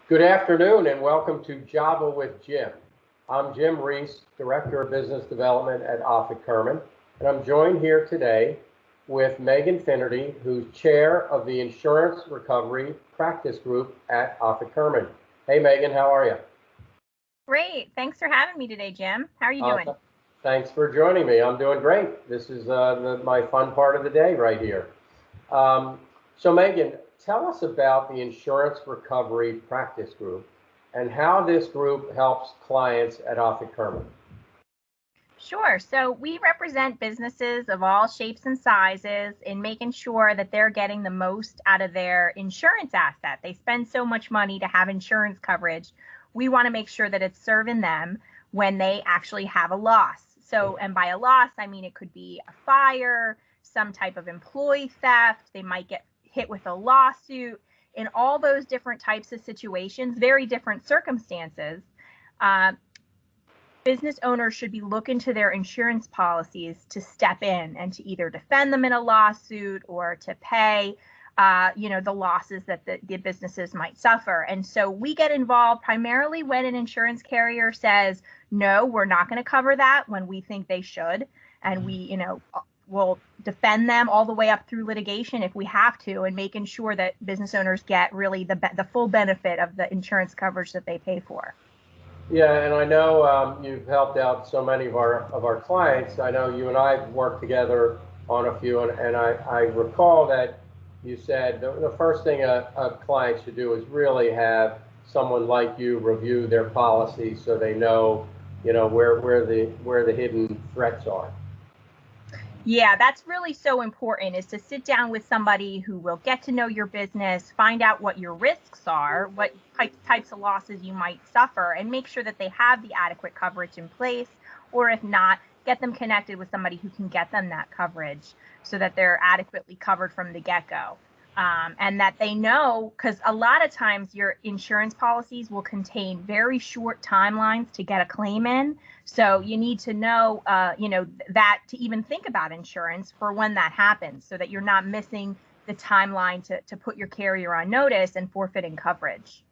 Good afternoon and welcome to Java with Jim. I'm Jim Reese, Director of Business Development at Offit Kurman, and I'm joined here today with Meghan Finnerty, who's Chair of the Insurance Recovery Practice Group at Offit Kurman. Hey Meghan, how are you? Great. Thanks for having me today, Jim. How are you doing? Thanks for joining me. I'm doing great. This is my fun part of the day right here. So Meghan, tell us about the Insurance Recovery Practice Group and how this group helps clients at Offit Kurman. Sure. So we represent businesses of all shapes and sizes in making sure that they're getting the most out of their insurance asset. They spend so much money to have insurance coverage. We want to make sure that it's serving them when they actually have a loss. So, and by a loss, I mean it could be a fire, some type of employee theft. They might get hit with a lawsuit. In all those different types of situations, very different circumstances, business owners should be looking to their insurance policies to step in and to either defend them in a lawsuit or to pay the losses that the businesses might suffer. And so we get involved primarily when an insurance carrier says, no, we're not going to cover that when we think they should. And we, will defend them all the way up through litigation if we have to, and making sure that business owners get really the full benefit of the insurance coverage that they pay for. Yeah, and I know you've helped out so many of our clients. I know you and I have worked together on a few, and I recall that you said the first thing a client should do is really have someone like you review their policy so they know, where the hidden threats are. Yeah, that's really so important, is to sit down with somebody who will get to know your business, find out what your risks are, what types of losses you might suffer, and make sure that they have the adequate coverage in place, or if not, get them connected with somebody who can get them that coverage so that they're adequately covered from the get-go. And that they know, because a lot of times your insurance policies will contain very short timelines to get a claim in. So you need to know, that to even think about insurance for when that happens, so that you're not missing the timeline to put your carrier on notice and forfeiting coverage.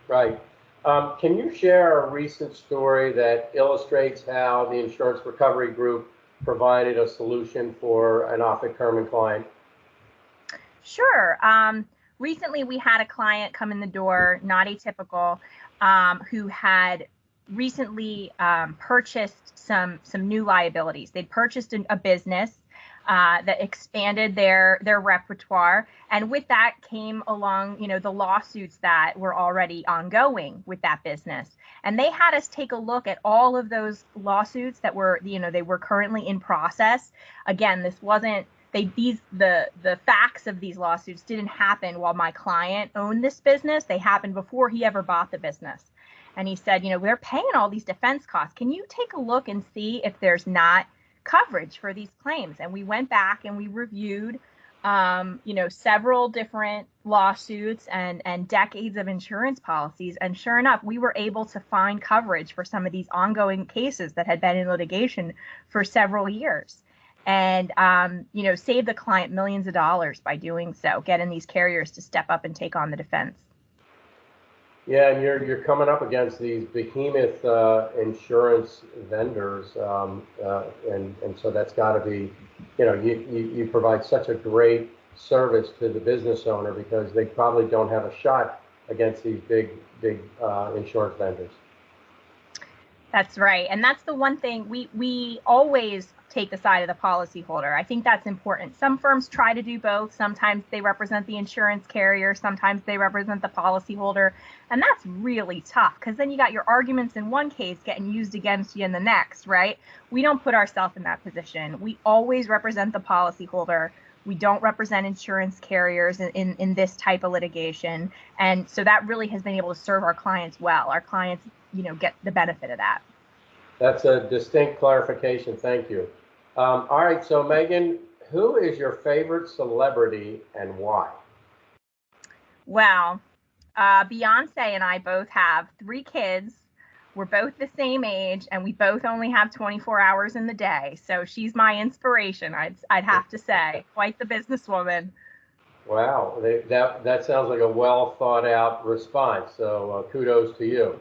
Right. Can you share a recent story that illustrates how the Insurance Recovery Group provided a solution for an Offit Kurman client? Sure. Recently, we had a client come in the door, not atypical, who had recently purchased some new liabilities. They'd purchased a business that expanded their repertoire, and with that came along, the lawsuits that were already ongoing with that business. And they had us take a look at all of those lawsuits that were, they were currently in process. Again, this wasn't. The facts of these lawsuits didn't happen while my client owned this business. They happened before he ever bought the business. And he said, they're paying all these defense costs. Can you take a look and see if there's not coverage for these claims? And we went back and we reviewed, several different lawsuits and decades of insurance policies. And sure enough, we were able to find coverage for some of these ongoing cases that had been in litigation for several years. And, save the client millions of dollars by doing so, getting these carriers to step up and take on the defense. Yeah, and you're coming up against these behemoth insurance vendors, and so that's got to be, you provide such a great service to the business owner because they probably don't have a shot against these big insurance vendors. That's right. And that's the one thing we always take the side of the policyholder. I think that's important. Some firms try to do both. Sometimes they represent the insurance carrier. Sometimes they represent the policyholder. And that's really tough because then you got your arguments in one case getting used against you in the next, right? We don't put ourselves in that position. We always represent the policyholder. We don't represent insurance carriers in this type of litigation. And so that really has been able to serve our clients well. Our clients, get the benefit of that. That's a distinct clarification. Thank you. All right. So Meghan, who is your favorite celebrity and why? Well, Beyonce and I both have 3 kids. We're both the same age, and we both only have 24 hours in the day. So she's my inspiration, I'd have to say. Quite the businesswoman. Wow, that sounds like a well thought out response. So kudos to you.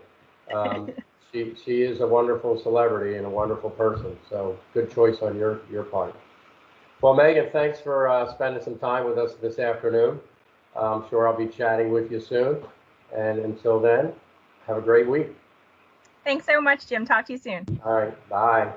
Um, she is a wonderful celebrity and a wonderful person. So good choice on your part. Well, Megan, thanks for spending some time with us this afternoon. I'm sure I'll be chatting with you soon. And until then, have a great week. Thanks so much, Jim. Talk to you soon. All right, bye.